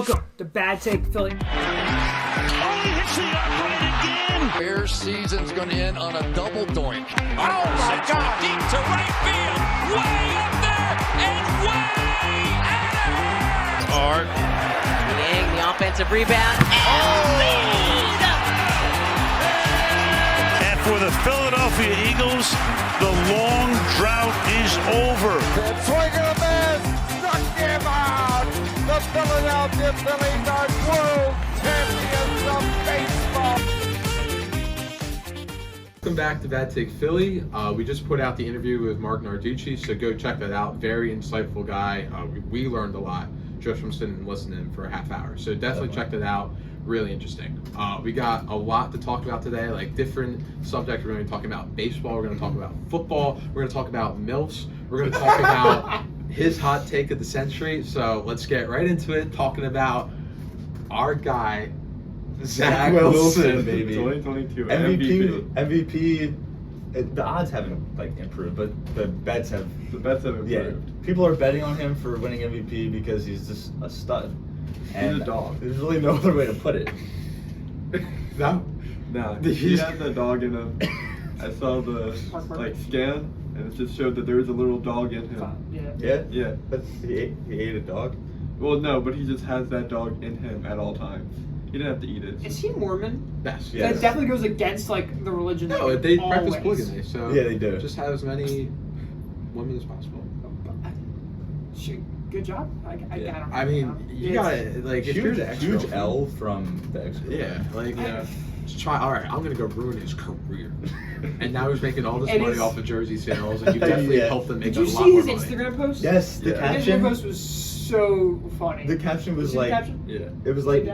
Welcome to Bad Take Philly. Oh, he hits the upright again. Bears season's going to end on a double doink. Oh, my God. Deep to right field. Way up there and way out of here. Art. Yang, the offensive rebound. And lead. And for the Philadelphia Eagles, the long drought is over. The swing of the miss. Struck him out. The Philadelphia Phillies are world champions of baseball. Welcome back to Bad Take Philly. We just put out the interview with Mark Narducci, so go check that out. Very insightful guy. We learned a lot just from sitting and listening to him for a half hour. So definitely check that out. Really interesting. We got a lot to talk about today, like different subjects. We're going to be talking about baseball. We're going to talk about football. We're going to talk about MILFs. We're going to talk about his hot take of the century. So let's get right into it, talking about our guy, Zach Wilson, baby. 2022 MVP. The odds haven't improved, but the bets have. The bets have improved. Yeah, people are betting on him for winning MVP because he's just a stud. And he's a dog. There's really no other way to put it. No, he had the dog in him. I saw the scan, and it just showed that there was a little dog in him. Yeah. But he ate a dog. Well, no, but he just has that dog in him at all times. He didn't have to eat it. Is he Mormon? Yes. That definitely goes against the religion. No, they always. practice polygamy, so yeah, they do. Just have as many women as possible. Good job. I don't know. I mean, you got it. Like, if you're the huge L from the ex. Yeah, just try. All right, I'm gonna go ruin his career. And now he's making all this money off of jersey sales, and you definitely helped him make a lot more money. Did you see his Instagram post? Yes, the caption. Instagram post was so funny. The caption was the caption? It was like.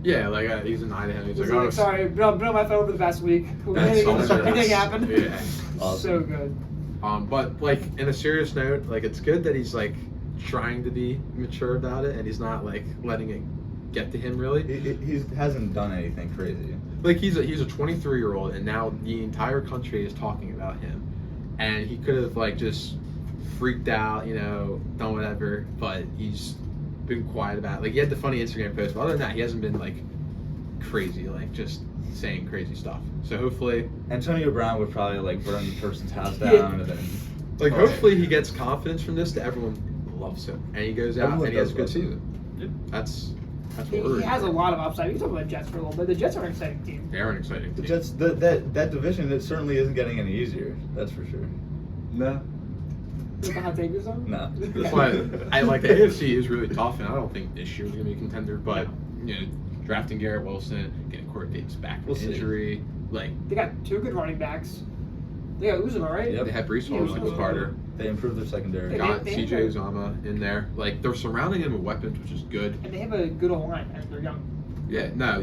Yeah, he's in Idaho. He's like, oh, sorry, been on my phone over the past week. Anything happened? Yeah. Awesome. So good. But in a serious note, it's good that he's trying to be mature about it, and he's not letting it get to him really. He hasn't done anything crazy. He's a 23-year-old, and now the entire country is talking about him, and he could have just freaked out, done whatever, but he's been quiet about it. He had the funny Instagram post, but other than that, he hasn't been crazy, just saying crazy stuff. So hopefully Antonio Brown would probably burn the person's house down, and then hopefully he gets confidence from this that everyone loves him, and he goes out and he has a good season. Yeah. That's what he has a lot of upside. We can talk about the Jets for a little bit. The Jets are an exciting team. They are an exciting team. The Jets, that division, it certainly isn't getting any easier. That's for sure. No. The hot take or something? No. But the AFC is really tough, and I don't think this year is going to be a contender. But drafting Garrett Wilson, getting Corey Davis back from injury, they got two good running backs. They got Uzuma, right? Yep. They had Brees Hall, Michael Carter. They improved their secondary. Got CJ Uzama in there. They're surrounding him with weapons, which is good. And they have a good O-line, and they're young. Yeah, no,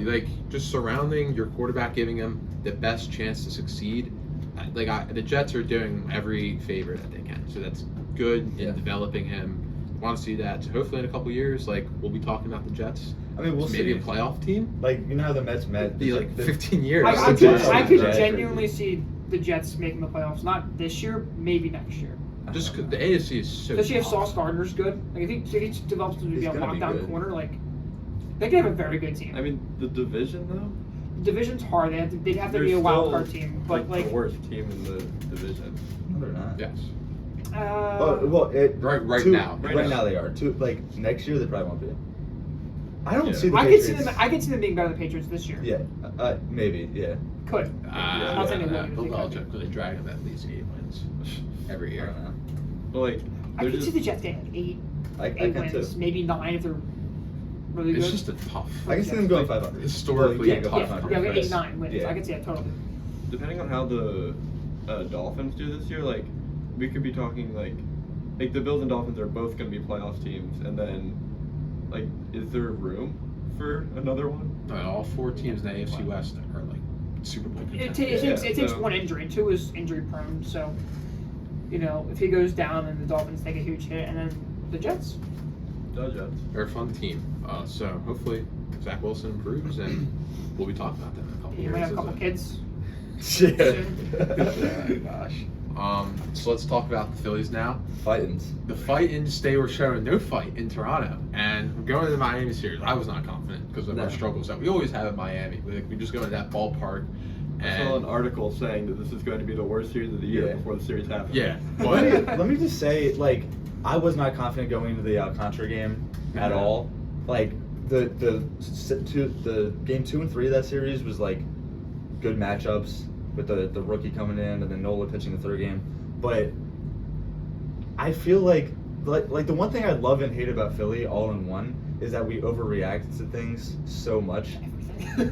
just surrounding your quarterback, giving him the best chance to succeed. The Jets are doing every favor that they can, so that's good in developing him. Want to see that. So hopefully in a couple years, we'll be talking about the Jets. I mean, we'll maybe see. a playoff team. You know how the Mets met? Be 15 years. I could genuinely see the Jets making the playoffs. Not this year, maybe next year. Just because the AFC is so. Especially if Sauce Gardner's good. If he develops to be a lockdown corner, they could have a very good team. I mean, the division though. Division's hard. They'd have to be a wild card team, but the worst team in the division. No, they're not. Yes. Right now they are. Next year they probably won't be. I don't see the Patriots. I could see them being better than the Patriots this year. Yeah, maybe. Yeah. Could. I'm not saying they will. Because they drag them at least 8 wins every year. I could see the Jets getting 8 wins, maybe 9 if they're really good. It's just a tough. I can see them going 500. Historically, go 500. Yeah, 8-9 wins. Yeah. I could see that totally. Depending on how the Dolphins do this year, we could be talking the Bills and Dolphins are both going to be playoff teams, and then is there room for another one? All 4 teams in the AFC West are Super Bowl contenders. It takes one injury. 2 is injury prone, so if he goes down and the Dolphins take a huge hit, and then the Jets. They're a fun team. So hopefully Zach Wilson improves, and we'll be talking about them in a couple years. You might have a couple kids. Yeah. Gosh. So let's talk about the Phillies now. Fightins. The Fightins, they were showing no fight in Toronto. And going to the Miami series, I was not confident because of our struggles that we always have in Miami. We just go to that ballpark. I saw an article saying that this is going to be the worst series of the year before the series happens. Yeah. Let me just say, like, I was not confident going into the Alcantara game at all. Like, the game 2 and 3 of that series was like good matchups with the rookie coming in and then Nola pitching the third game. But I feel like the one thing I love and hate about Philly all in one is that we overreact to things so much.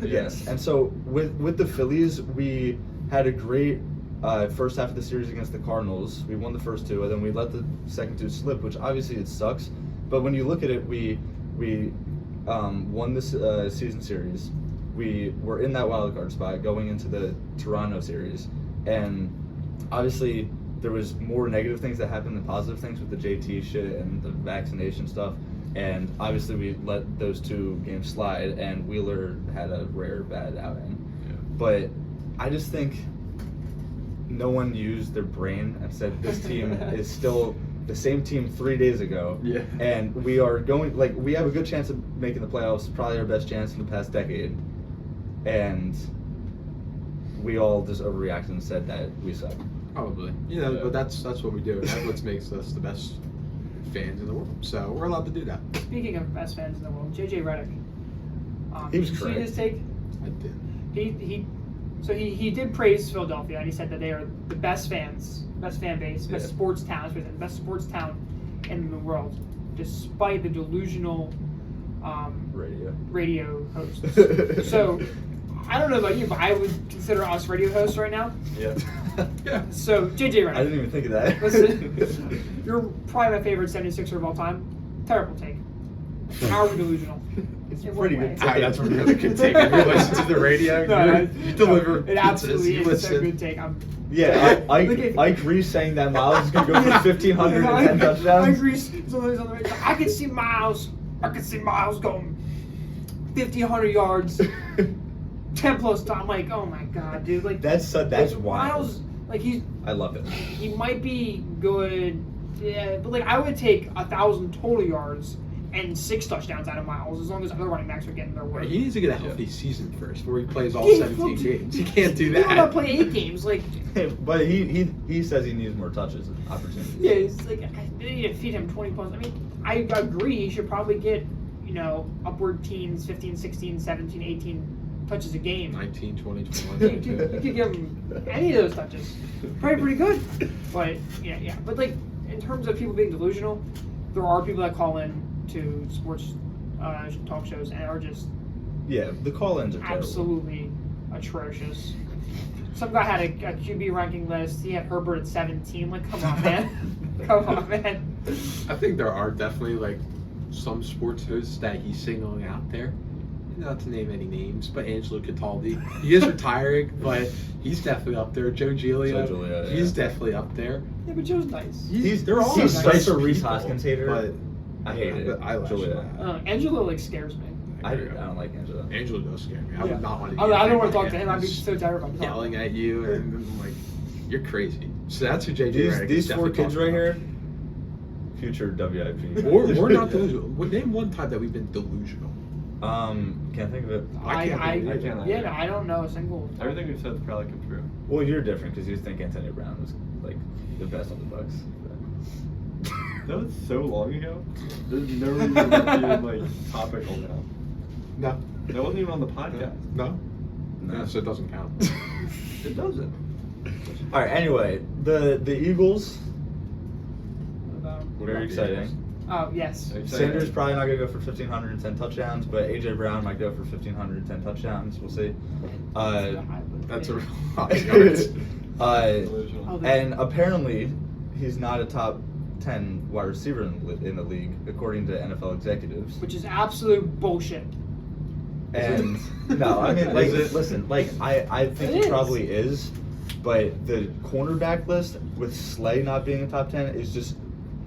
Yes, and so with the Phillies, we had a great first half of the series against the Cardinals. We won the first 2, and then we let the second 2 slip, which obviously it sucks. But when you look at it, we won this season series. We were in that wild card spot going into the Toronto series, and obviously there was more negative things that happened than positive things with the JT shit and the vaccination stuff. And obviously we let those 2 games slide, and Wheeler had a rare bad outing. Yeah. But I just think no one used their brain and said this team is still the same team 3 days ago. Yeah. And we are going, like, we have a good chance of making the playoffs, probably our best chance in the past decade. And we all just overreacted and said that we suck. Probably. But that's what we do. That's what makes us the best fans in the world. So we're allowed to do that. Speaking of best fans in the world, JJ Redick. He was did you correct. see his take? I did. He did praise Philadelphia, and he said that they are the best fans, best fan base, best sports town, best sports town in the world, despite the delusional radio hosts. So I don't know about you, but I would consider us radio hosts right now. Yeah. Yeah. So JJ Redick. I didn't even think of that. Listen, you're probably my favorite 76er of all time. Terrible take. How are we delusional? It's In pretty what good. way? That's a really good take. If you listen to the radio, you deliver It absolutely pizzas, you is a listen. good take. Yeah, I agree saying that Miles is going to go for 1,510 touchdowns. I agree. Somebody's on the radio. I can see Miles going 1,500 yards, 10 plus. I'm like, oh my god, dude! Like That's wild. Miles, like I love it. he might be good, yeah, but like I would take 1,000 total yards and 6 touchdowns out of Miles as long as other running backs are getting their work. He needs to get a healthy season first, where he plays all Yeah, 17 games. He can't do He don't that. play 8 games, like. But he says he needs more touches and opportunities. Yeah, it's like they need to feed him 20 plus. I mean, I agree he should probably get, upward teens, 15, 16, 17, 18 touches a game. 19, 20, 21. You could give him any of those touches. Probably pretty good. But, yeah. But, like, in terms of people being delusional, there are people that call in to sports talk shows and are just the call-ins are terrible. absolutely atrocious. Some guy had a QB ranking list. He had Herbert at 17. Like, come on, man. Come on, man. I think there are definitely like some sports hosts that he's singling out there. Not to name any names, but Angelo Cataldi. He is retiring, but he's definitely up there. Joe Giglio, he's definitely up there. Yeah, but Joe's nice. They're all He's nice such a Reese people, Hoskins hater. but I hate it. I like Julia. Angelo, like, scares me. I don't like Angelo. Angelo does scare me. I would not want to. I don't want to talk to him. I'd be so terrified. Yelling at you, and I'm like, you're crazy. So that's who JJ Redick These is 4 definitely kids talking right about. here, future WIP. We're not delusional. Name one time that we've been delusional. Can't think of it. I can't. I don't know a single. Everything we've said is probably come true. Well, you're different because you think Antonio Brown was like the best on the Bucks. That was so long ago. There's no reason to be like topical now. No. That wasn't even on the podcast. No. So it doesn't count. It doesn't. All right. Anyway, the Eagles. What Very exciting. Oh yes. Sanders probably not gonna go for 1,510 touchdowns, but AJ Brown might go for 1,510 touchdowns. We'll see. That's a lot of yards. And apparently, he's not a top 10 wide receiver in the league, according to NFL executives. Which is absolute bullshit. And no, I mean, like, listen, like, I think he probably is, but the cornerback list with Slay not being a top 10 is just,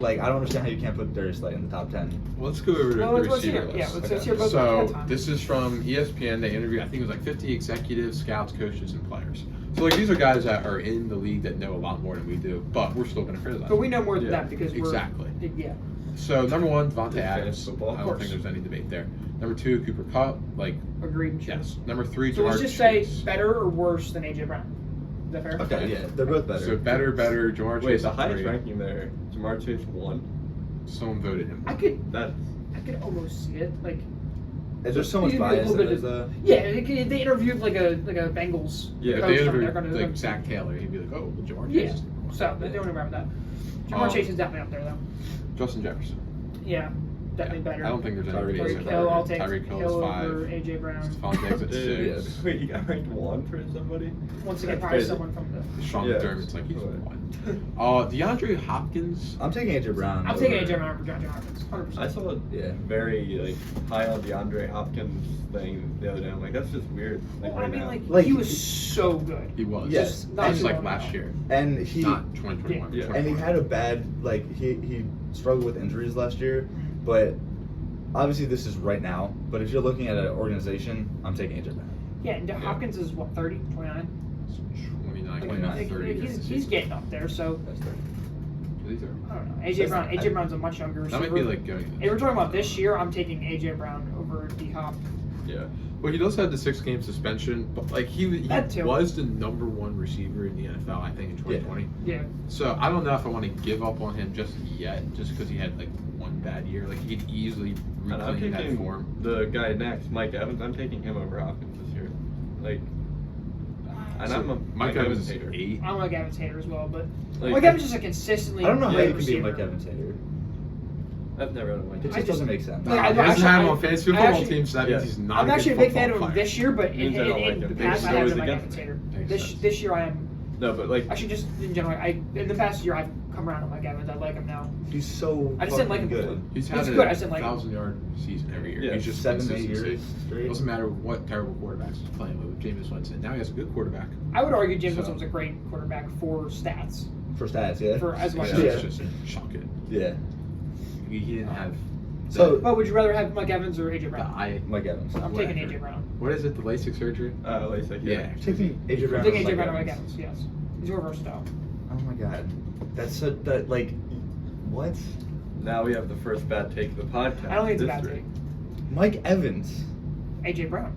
like, I don't understand how you can't put Darius Slay in the top 10. Well, let's go over to the receiver list. Yeah, let's hear both So time. this is from ESPN. They interviewed, I think it was like 50 executives, scouts, coaches, and players. So like these are guys that are in the league that know a lot more than we do, but we're still going to criticize. But we know more than Yeah, that because exactly. Yeah. So number 1, Devontae Big fan of Adams. football. I Of don't course. think there's any debate there. Number 2, Cooper Kupp. Like, Agreed. Sure. yes. Number 3, So let's Jamar just say Chase. better or worse than AJ Brown. Is that fair? Okay, yeah, they're both better. So better, Jamar Wait, Chase. the at highest 3. ranking there, Jamar Chase 1. Someone voted him. I could That's almost see it. Like, There's so much Maybe a bias little in bit those, though. yeah, they interviewed like a Bengals Yeah, If coach they from interviewed there, like Zach Taylor, he'd be like, "Oh, well, Jamar Yeah, Chase." so they don't remember that. Jamar Chase is definitely up there though. Justin Jefferson. Yeah, definitely Yeah, better. I don't think there's any Tyreek reason. Tyreek Hill, I'll take Tyreek Hill Hill is over 5. AJ Brown. Stephon Diggs at Dude, 6. wait, you got ranked 1 for somebody? Once again, That's probably crazy. someone from the. Sean Yeah. McDermott's like he's Right. 1. DeAndre Hopkins. I'm taking AJ Brown. I'm taking over- AJ Brown over John Hopkins, 100%. I saw a Yeah. very high on DeAndre Hopkins thing the other day. I'm like, that's just weird. Well, I right mean, now. like he was so good. He was. Yes. Just not That's too like long last ago. year, And he not 2021. Yeah. and he had a bad he struggled with injuries last year, but obviously this is right now. But if you're looking at an organization, I'm taking AJ Brown. Yeah, and Hopkins is what 30, 29. 29, Like, 29, 30. he's getting up there. So That's 30. These are- I don't know. AJ Brown. AJ Brown's a much younger receiver. That might be like going. If we're talking about this year, I'm taking AJ Brown over D Hop. Yeah. Well, he does have the 6-game suspension, but like he That too. was the number 1 receiver in the NFL, I think, in 2020. Yeah. So I don't know if I want to give up on him just yet, just because he had like 1 bad year. Like he could easily And I'm reclaim that taking form. the guy next, Mike Evans. I'm taking him over Hopkins this year. Like, and I'm a Mike Evans is hater. 8. I'm a Mike Evans hater as well, but Like, Mike Evans is a consistently. I don't know how good you can be a receiver. Mike Evans hater. I've never had a Mike It I just just- doesn't make sense. Like, I- He doesn't actually- have him I- on fantasy I football actually- teams, so that Yeah. means he's not. I'm a actually a good big fan of football him player. this year, but Means I don't like in him. the They past I go haven't been a Mike against Evans me. hater. Makes This sense. this year I am. No, but like, Actually, just in general, in the past year I've come around to Mike Evans. I like him now. He's so I just didn't like him fucking before. good. He's He's had good, a I just didn't like him. 1,000-yard season every year. Yeah, He's just 7-8 consistency. years straight. Doesn't matter what terrible quarterbacks he's playing with Jameis Winston. Now he has a good quarterback. I would argue James So- Winston was a great quarterback for stats. For stats, yeah. For as much Yeah, as it's just shocking. Yeah. He didn't have. So But would you rather have Mike Evans or AJ the Brown? eye. Mike Evans. I'm taking AJ Brown. What is it? The LASIK surgery? LASIK, yeah. Taking AJ Brown. I'm taking over AJ Brown or Mike Mike Evans. Yes, he's more versatile. Oh my god, that's that like what? Now we have the first bad take of the podcast. I don't think it's a bad history. take. Mike Evans. AJ Brown.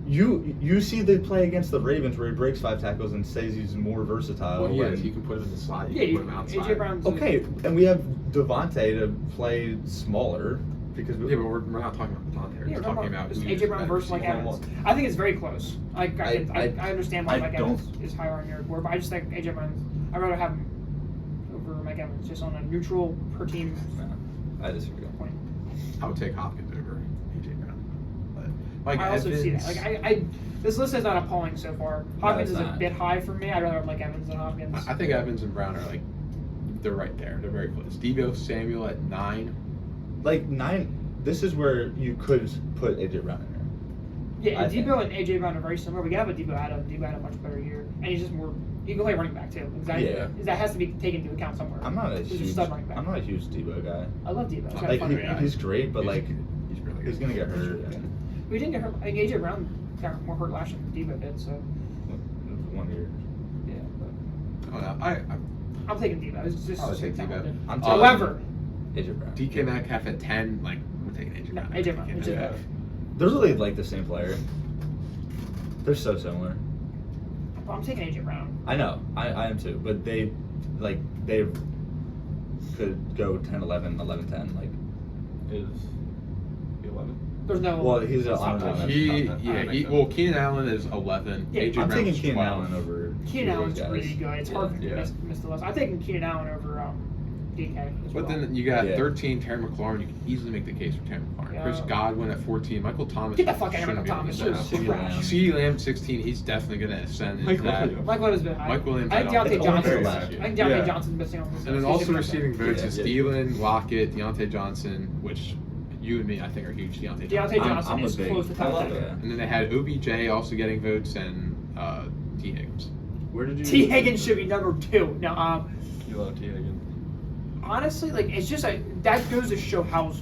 You see the play against the Ravens where he breaks 5 tackles and says he's more versatile. Well, when- yes, you can put him in the slot. You Yeah, can put him outside. AJ Brown's Okay, and we have Devontae to play smaller because we, Yeah, but we're not talking about Devontae. We're Yeah, talking about just who's AJ Brown better versus Mike receiver. Evans. I think it's very close. I understand why I Mike don't- Evans is higher on your board, but I just think AJ Brown. I'd rather have him over Mike Evans, just on a neutral per team I disagree. point. I would take Hopkins over AJ Brown. But Mike I also Evans, see that. Like this list is not appalling so far. Hopkins it's is a not. bit high for me. I'd rather have Mike Evans than Hopkins. I think Evans and Brown are like, they're right there. They're very close. Debo Samuel at 9. Like 9. This is where you could put AJ Brown in there. Yeah, I Debo and AJ Brown are very similar. We got what Debo had. Debo had a much better year, and he's just more. He can play running back too. Exactly. Yeah. That has to be taken into account somewhere. I'm not a He's a huge. stud running back. I'm not a huge Debo guy. I love Debo. He's got a Like fun he, guy. he's great, but He's- like he's really good. he's gonna get hurt. We didn't get hurt. I think AJ Brown got more hurt last year than Debo did. So 1 year. yeah, but I don't know. I'm taking Debo. It's just I would take talented. Debo. I'm However, AJ Brown. DK Metcalf at 10. Like, we're taking AJ No, Brown. AJ Brown, DK AJ Brown. Metcalf. They're really like the same player. They're so similar. I'm taking AJ Brown. I know. I am too. But they could go 10, 11, 11, 10. Like, Is he 11? There's no. well, he's an it's not honorable close. mention. Well, Keenan Allen is 11. Yeah, AJ I'm Brown's taking Keenan 12. Allen over. Keenan those Allen's guys. really good. It's hard for me Yeah. to miss the list. I'm taking Keenan Allen over DK. As But well. then you got Yeah. 13, Terry McLaurin. You can easily make the case for Terry McLaurin. Yeah. Chris Godwin at 14. Michael Thomas. Get the fuck out of here, shouldn't Michael be Thomas. on You're this list. Lamb. CeeDee Lamb 16. He's definitely going to ascend into Mike that. Williams. Mike Williams has been high. Mike Williams, I think I don't Deontay think Johnson. very I last think year. Deontay Yeah. Johnson's missing on this And then list. also He's been up there. receiving votes Yeah. is Thielen, Lockett, Deontay Johnson, which you and me, I think, are huge Deontay Johnson. Deontay Johnson I'm a is big- close to I top love 10. it. Yeah. And then they had OBJ also getting votes and T. Higgins. Where did you? T. Higgins should be number 2. Now, You love T. Higgins. honestly, like it's just that goes to show how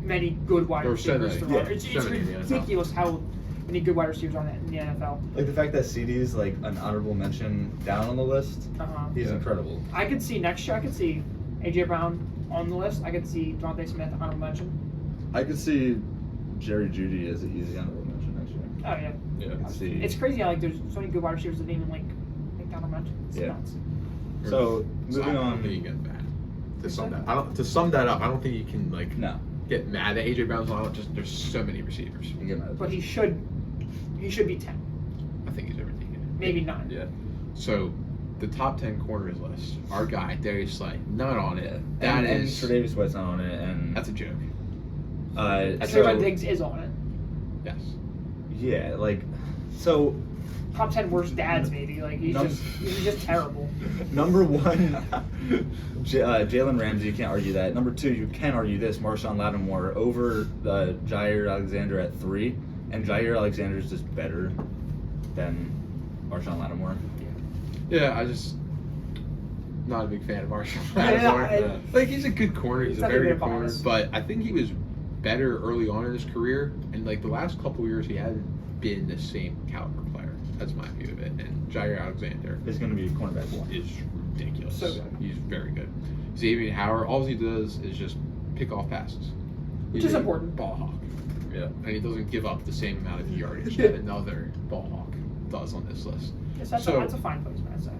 many good wide There were so receivers many. there are. Yeah, It's so many in the NFL. ridiculous how We need good wide receivers on it in the NFL. Like the fact that CD is like an honorable mention down on the list. He's incredible. I could see next year. I could see AJ Brown on the list. I could see Devontae Smith honorable mention. I could see Jerry Jeudy as an easy honorable mention next year. Oh yeah. Yeah. I could see. It's crazy how like there's so many good wide receivers that didn't even like make honorable mention. It's Yeah. nuts. So So I moving don't on. think you get mad. To sum that up, I don't think you can like No. get mad at AJ Brown's on. Just there's so many receivers. You get mad. But he should be 10, I think he's overtaken. maybe 9. Yeah. So the top 10 corners list, our guy Darius Slay, not on it. Yeah. That and is Tre'Davious White's not on it, and that's a joke. And so, Trayvon Diggs is on it. Yes. yeah, like so. Top 10 worst dads, maybe. Like he's just terrible. Number one, Jalen Ramsey. You can't argue that. Number two, you can argue this: Marshawn Lattimore over Jair Alexander at 3, and Jair Alexander is just better than Marshawn Lattimore. Yeah, I just not a big fan of Marshall. Yeah, Like he's a good corner. He's a not very even good a corner. boss. But I think he was better early on in his career, and like the last couple years, he hasn't been the same caliber player. That's my view of it. And Jair Alexander Is going to be cornerback 1. is ridiculous. So good. He's very good. Xavier Howard, all he does is just pick off passes. Which He's is a important. Ball hawk. Yeah. And he doesn't give up the same amount of yardage that another ball hawk does on this list. Yes, that's, So- that's a fine placement, I'd say.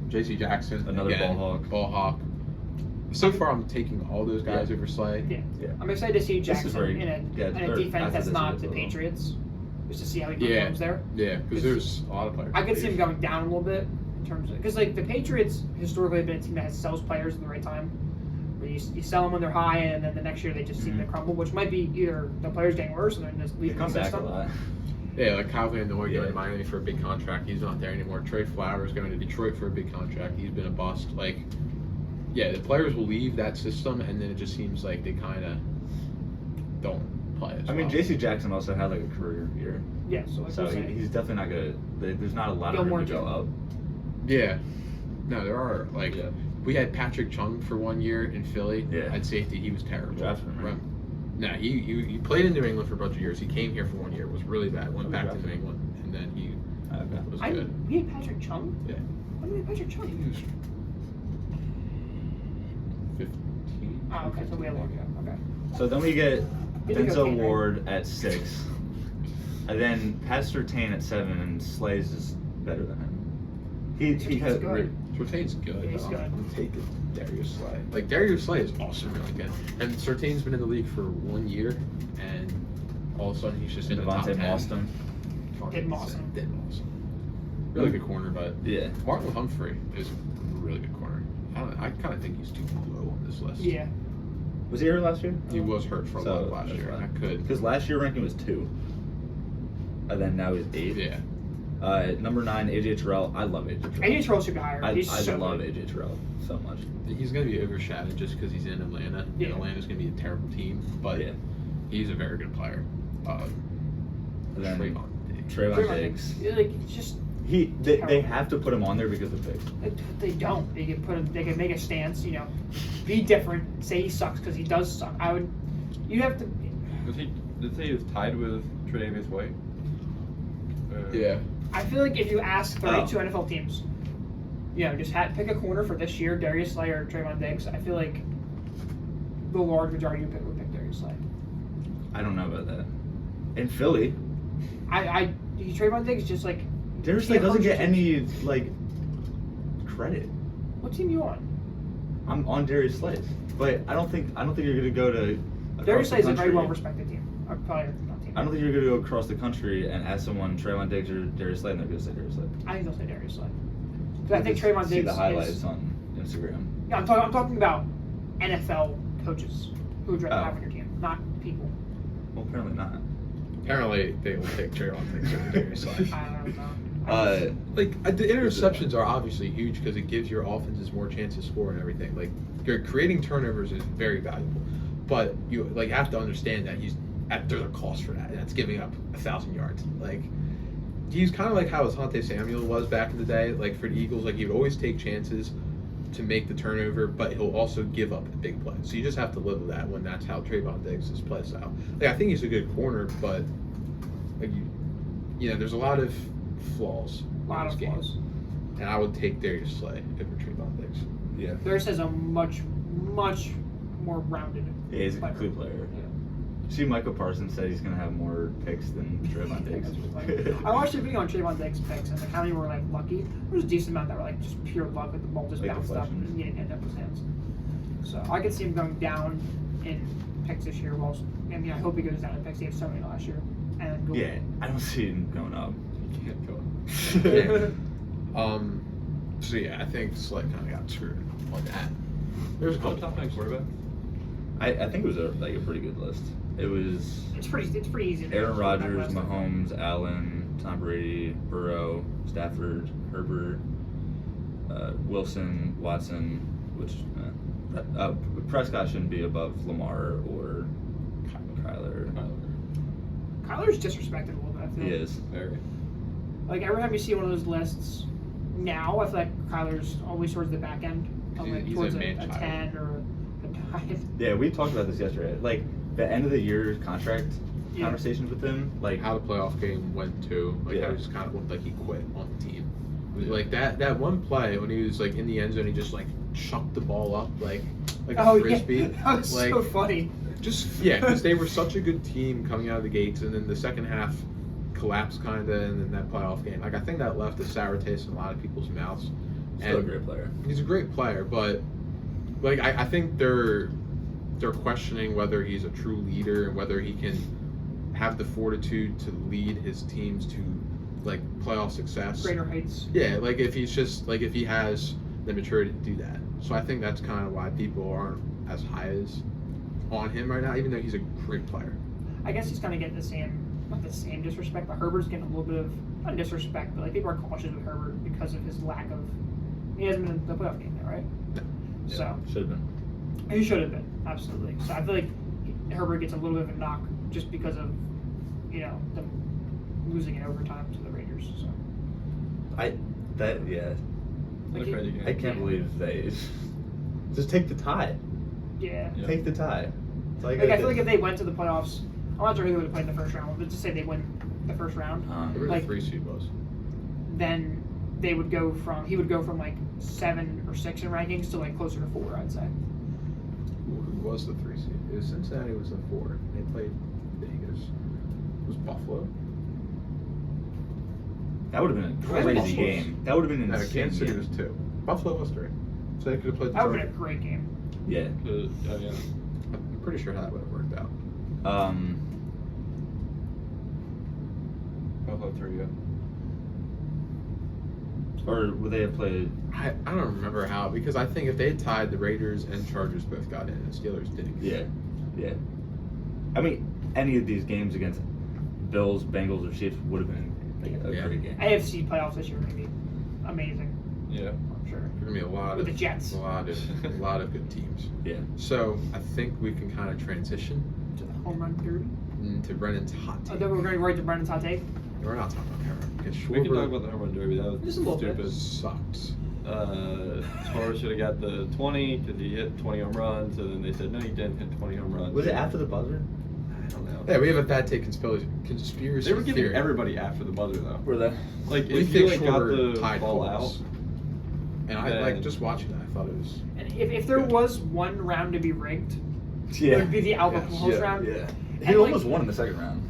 J.C. Jackson, Another again, ball hawk. Ball hawk. So far, I'm taking all those guys Yeah. over Slay. Yeah. Yeah. I'm excited to see This is Jackson very- in yeah, a or defense after that's this not year, the so- Patriots, just to see how he Yeah. performs there. Yeah, because there's a lot of players. I could see him going down a little bit in terms of because like the Patriots historically have been a team that sells players at the right time. Where you sell them when they're high, and then the next year they just seem to crumble, which might be either the players getting worse or they're just They leaving come the back a system. lot. Yeah, like Kyle Van Noy Yeah. going to Miami for a big contract. He's not there anymore. Trey Flowers going to Detroit for a big contract. He's been a bust. Like, yeah, the players will leave that system, and then it just seems like they kind of don't play as I mean, well. J.C. Jackson also had like a career year, Yeah, so like so we're saying, he's definitely not gonna. There's not a lot of Gilmore room to go too. up. Yeah. No, there are. Like, Yeah. we had Patrick Chung for 1 year in Philly. Yeah. At safety, he was terrible. Drafted him, right? No, he played in New England for a bunch of years. He came here for 1 year. Was really bad. Went Oh, back to drafted New him. England, and then he was I good. we had Patrick Chung. Yeah. When did we have Patrick Chung? He was 15. Oh, okay, so we had one. Okay. So then we get We did go Denzel Kane, right? Ward at 6, and then Pat Surtain at 7, and Slays is better than him. He Surtain's has good. Surtain's good. Yeah, he's but good. I'm taking Darius Slay. Like, Darius Slay is also really good. And Surtain's been in the league for 1 year, and all of a sudden he's just in the top 10. Devontae Mauston. Did Mawson. Did Mawson. Really good corner, but Yeah. Martin Humphrey is a really good corner. I kind of think he's too low on this list. Yeah. Was he hurt last year? He was hurt for a So, lot last that's year. fine. I could. Because last year ranking was 2, and then now he's 8. Yeah. Number 9, AJ Terrell. I love AJ Terrell. AJ Terrell should be higher. I He's so love good. AJ Terrell so much. He's going to be overshadowed just because he's in Atlanta. Yeah. And Atlanta's going to be a terrible team, but Yeah. he's a very good player. And then Trayvon Diggs. Trayvon Trayvon Diggs. Diggs. Like it's just They Terrible. have to put him on there because of picks. they don't. They can put him. They can make a stance. You know, be different. Say he sucks because he does suck. You have to. Did say he was tied with Tre'Davious White? Yeah. I feel like if you ask 32 Oh. NFL teams, you know, just pick a corner for this year, Darius Slay or Trayvon Diggs. I feel like the large majority would pick Darius Slay. I don't know about that. In Philly, Trayvon Diggs just like. Darius can't Slay doesn't punch get it. any like credit. What team you on? I'm on Darius Slay, but I don't think you're gonna go to. Darius Slay is a very country. well respected team. Or player, not team. I don't think you're gonna go across the country and ask someone Trayvon Diggs or Darius Slay, and they're gonna say Darius Slay. I think they'll say Darius Slay. 'Cause I think Trayvon Diggs See the highlights is. on Instagram. Yeah, I'm talking about NFL coaches who would rather Oh. have on your team, not people. Well, apparently not. Apparently, they will take Trayvon Diggs over Darius Slay. I don't know. The interceptions are obviously huge because it gives your offenses more chances to score and everything. Like, you're creating turnovers is very valuable, but you have to understand that there's a cost for that, and that's giving up 1,000 yards. Like, he's kind of like how Asante Samuel was back in the day. Like, for the Eagles, like, he would always take chances to make the turnover, but he'll also give up a big play. So you just have to live with that when that's how Trayvon Diggs' play style. Like, I think he's a good corner, but like there's a lot of flaws. A lot in of this flaws. game. And I would take Darius Slay over Trayvon Diggs. Yeah. Theirs has a much more rounded. Yeah, he's a complete player. See, Michael Parsons said he's gonna have more picks than Trayvon Diggs. I watched a video on Trayvon Diggs picks, and how many were like lucky. There was a decent amount that were like just pure luck, with the ball just Like bounced up deflection. and didn't end up his hands. So I could see him going down in picks this year. Well, I mean, I hope he goes down in picks. He had so many last year. And Yeah, I don't see him going up. You can't go up. So yeah, I think Slay kind of got screwed on that. There's a couple top 9 quarterbacks. I think it was a pretty good list. It was It's pretty easy. to Aaron make Rodgers, that list. Mahomes, Allen, Tom Brady, Burrow, Stafford, Herbert, Wilson, Watson, which Prescott shouldn't be above Lamar or Kyler. Kyler's disrespected a little bit. I feel. He is. Very. Like every time you see one of those lists now, I feel like Kyler's always towards the back end, like He's towards a a man-child. 10 or a 9. Yeah, we talked about this yesterday. Like the end of the year contract Yeah. conversations with him. Like how the playoff game went too. Like Yeah. how it just kind of looked like he quit on the team. Like that one play when he was like in the end zone, he just like chucked the ball up like a frisbee. Yeah. That was like so funny. just because they were such a good team coming out of the gates, and then the second half collapsed kind of, and then that playoff game. Like I think that left a sour taste in a lot of people's mouths. still a great player. He's a great player, but like I think they're questioning whether he's a true leader and whether he can have the fortitude to lead his teams to like playoff success. Greater heights. Yeah, like if he's just like if he has the maturity to do that. So I think that's kind of why people aren't as high as on him right now, even though he's a great player. I guess he's kind of getting not the same disrespect, but Herbert's getting a little bit of, not disrespect, but like people are cautious with Herbert because of his lack of, he hasn't been in the playoff game yet, right? No. So, Should have been. he should have been, absolutely. So I feel like Herbert gets a little bit of a knock just because of, them losing in overtime to the Raiders. So I can't believe they just take the tie. Yeah. Take the tie. That's all you Like, gotta I feel do. like if they went to the playoffs, I'm not sure who they would have played in the first round, but just say they win the first round, Whoever like- the 3 seed was. then he would go from like 7 or 6 in rankings to like closer to 4, I'd say. Who was the 3 seed? It was Cincinnati was the 4. They played Vegas. It was Buffalo. That would have been a Right, crazy Buffalo's- game. That would have been an No, insane Kansas City game. was 2. Buffalo was 3. So they could have played the That would have Chargers. been a great game. Yeah. Yeah. I'm pretty sure how that would have worked out. Buffalo 3, yeah. Or would they have played? I don't remember how, because I think if they had tied, the Raiders and Chargers both got in, and Steelers didn't. Yeah. I mean, any of these games against Bills, Bengals, or Chiefs would have been like a Yeah. great game. AFC playoffs this year are going to be amazing, Yeah. I'm sure. There's gonna be a lot With of the Jets. a lot of good teams. Yeah. So I think we can kind of transition To the home run derby. into Brennan's hot Oh, take. then we're going right to Brandon's hot take. We're not talking about Cameron because We can talk Schwarber about the home run derby. That was Just a little bit. stupid. sucks. Torres should have got the 20 because he hit 20 home runs, and then they said no, he didn't hit 20 home runs. Was it after the buzzer? I don't know. Yeah, we have a bad take conspiracy They were giving theory. everybody after the buzzer though. Were they? Like We if you think like got Schwarber the tied ball Colts. out, And I like just watching that. I thought it was. And if there Good. was one round to be rigged, it Yeah. would be the Albert Yes. Pujols round. Yeah. He And, almost like- won in the second round.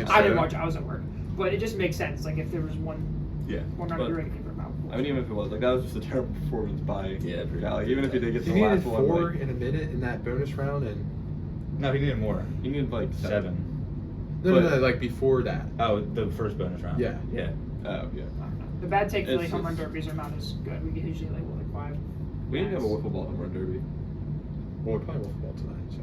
I didn't watch it, I was at work. But it just makes sense. Like if there was one Yeah. round to But- be rigged, for Albert Pujols. I mean, even if it was like that was just a terrible performance by Yeah, pretty Like, even if he did get He the needed last one, 4 like, in a minute in that bonus round, and No, he needed more. he needed like 7. no, But- like before that. Oh, the first bonus round. Yeah. Yeah. Oh yeah. I don't know. The bad take for It's like home run just- derbies are not as good. We get usually like 5. We didn't have a wiffle ball home run derby. Well, we're playing football tonight, so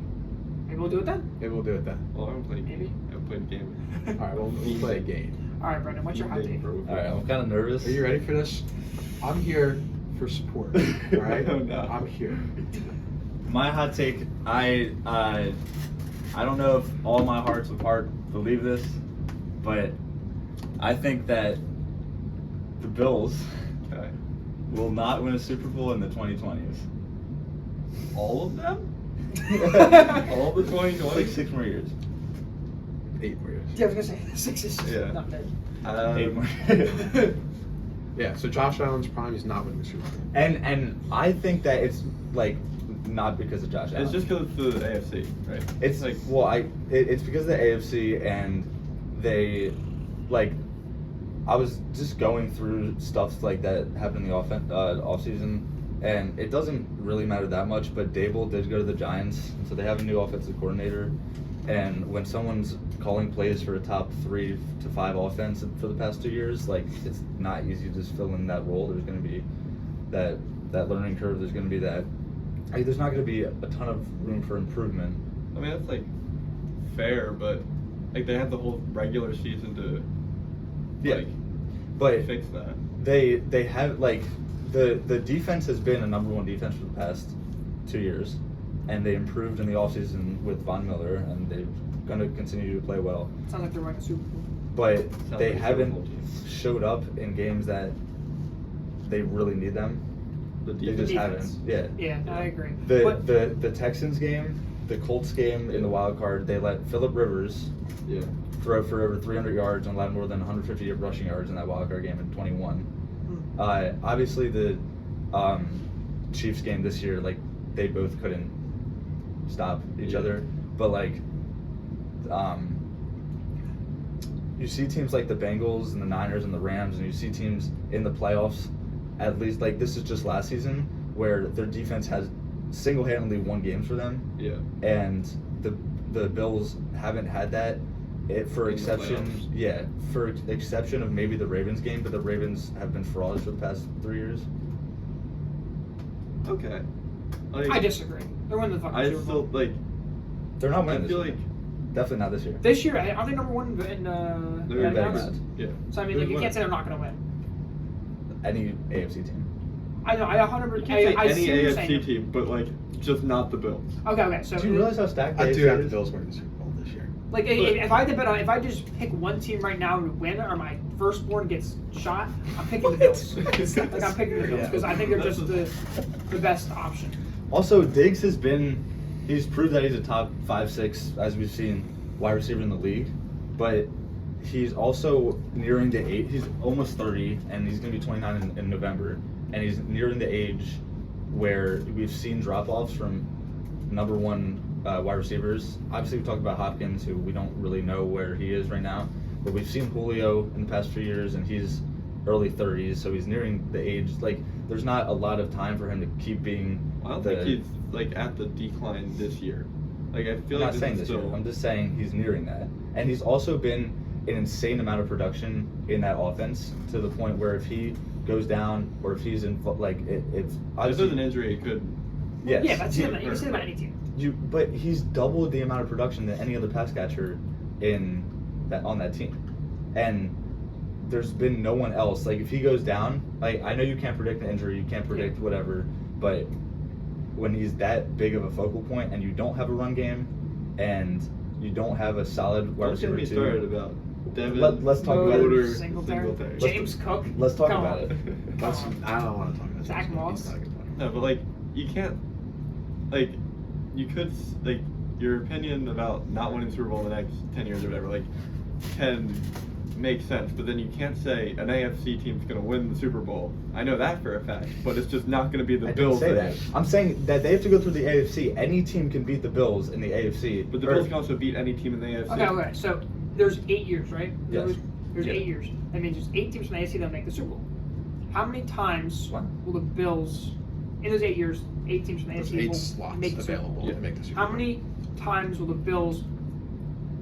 Maybe we'll do it then. maybe we'll do it then. Well, I haven't played a Maybe. game. I haven't played a game. All right, we'll play a game. All right, Brendan, what's your hot take? All right, I'm kind of nervous. Are you ready for this? I'm here for support. All right, Oh, no. I'm here. My hot take, I don't know if all my hearts of heart believe this, but I think that the Bills Okay. will not win a Super Bowl in the 2020s. All of them? All the 2020? Like 6 more years. 8 more years. Yeah, I was gonna say 6 is just Yeah. not dead. 8 more. Yeah, so Josh Allen's prime is not winning the Super Bowl. And I think that it's like not because of Josh Allen. It's just because it's the AFC, right? It's like it's because of the AFC, and they like I was just going through stuff like that happened in the off season, and it doesn't really matter that much. But Dable did go to the Giants, so they have a new offensive coordinator. And when someone's calling plays for a top 3 to 5 offense for the past 2 years, like it's not easy to just fill in that role. There's going to be that learning curve. There's going to be that. There's not going to be a ton of room for improvement. I mean, that's like fair, but like they have the whole regular season to but fix that. They have like the defense has been a number 1 defense for the past 2 years, and they improved in the offseason with Von Miller, and they're going to continue to play well. Sounds like they're winning a Super Bowl. But Sounds they like a haven't Super Bowl team. showed up in games that they really need them. The They defense. just haven't. Yeah. Yeah, I agree. The Texans game, the Colts game in the wild card, they let Phillip Rivers Yeah. throw for over 300 yards and allowed more than 150 rushing yards in that wild card game in 21. Obviously, the Chiefs game this year, like they both couldn't stop each other, but like you see teams like the Bengals and the Niners and the Rams, and you see teams in the playoffs. At least like this is just last season where their defense has single-handedly won games for them. Yeah. And the Bills haven't had that. For In the playoffs. exception of maybe the Ravens game, but the Ravens have been frauds for the past 3 years. Okay. Like, I disagree. They're winning the fucking I Super Bowl. still like. They're not I winning this feel year. like Definitely not this year. This year, aren't they number 1 in they're very accounts? bad. Yeah. So I mean, like, you can't say they're not going to win. Any AFC team. I know. I 100%. You can't say I see what any you're AFC saying. team, but like just not the Bills. Okay. So Do you realize how stacked the I AFC do have the is? Bills winning the Super Bowl this year. like, if I had to bet on, if I just pick one team right now to win, or my firstborn gets shot, I'm picking the Bills. Like I'm picking the Bills because I think they're just the best option. Also, Diggs he's proved that he's a top 5, 6, as we've seen, wide receiver in the league. But he's also nearing the age. He's almost 30, and he's going to be 29 in November. And he's nearing the age where we've seen drop-offs from number 1 wide receivers. Obviously, we talked about Hopkins, who we don't really know where he is right now. But we've seen Julio in the past few years, and he's early 30s, so he's nearing the age. Like, there's not a lot of time for him to keep being. I don't think he's like at the decline this year. Like I feel I'm like not saying is this still. year. I'm just saying he's nearing that, and he's also been an insane amount of production in that offense to the point where if he goes down or if he's in like if If obviously there's an injury, it could. yes, Yeah, that's him. You can say that about any team. but he's doubled the amount of production than any other pass catcher on that team, and there's been no one else. Like if he goes down, like I know you can't predict the injury, you can't predict whatever, but when he's that big of a focal point and you don't have a run game and you don't have a solid wide Don't get receiver me too. started about Devin. Let's talk about Motor, it. Singletary, James Cook. Let's talk Come about on. it. That's, I don't want to talk about Zach James Cook. Moss. He's not a good player. No, but like you can't. Like you could like your opinion about not winning the Super Bowl in the next 10 years or whatever. Like can make sense, but then you can't say an AFC team's going to win the Super Bowl. I know that for a fact, but it's just not going to be the I Bills. didn't say that. I'm saying that they have to go through the AFC. Any team can beat the Bills in the AFC. But the Bills can also beat any team in the AFC. Okay. So there's 8 years, right? Yes. There's Yeah. 8 years. That means there's 8 teams from the AFC that'll make the Super Bowl. How many times will the Bills, in those 8 years, 8 teams from the There's AFC 8 will slots make the Super Bowl? available to make the Super Bowl. How many times will the Bills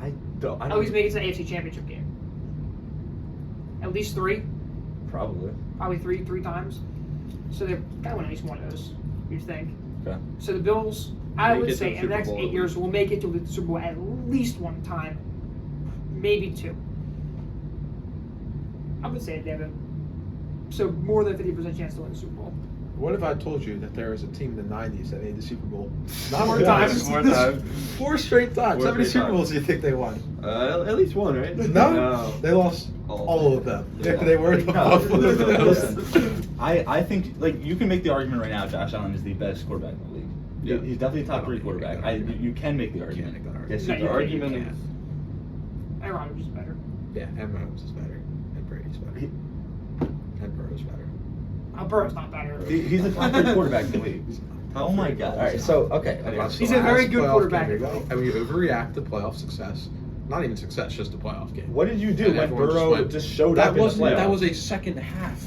I don't. at least make it to the AFC Championship game? At least 3? Probably. Probably three times. So they've got to win at least one of those, you'd think. Okay. So the Bills, I Make would it to say, the in the Super next Bowl 8 at years, least. will make it to the Super Bowl at least one time, maybe 2. I would say they have so more than 50% chance to win the Super Bowl. What if I told you that there was a team in the 90s that made the Super Bowl? More once, times. More times. 4 straight times. Four How many straight Super Bowls times. do you think they won? At least one, right? No. They lost all of them. Yeah. They were the Buffalo Bills. Listen, I think like you can make the argument right now. Josh Allen is the best quarterback in the league. Yeah. He's definitely a top 3 think you can quarterback. make that argument. You can make the You argument. can't make that argument. Yes, No, you The can. argument is Aaron Rodgers is better. Yeah, and Mahomes is better. And Brady's better. And Burrow's better. Burrow's not better. He's a top 3 quarterback in the league. Oh my God! All right, so okay. He's a very good quarterback. And we overreact to playoff success. Not even success, just a playoff game. What did you do And when everyone Burrow just showed up in the playoffs? That was a second half.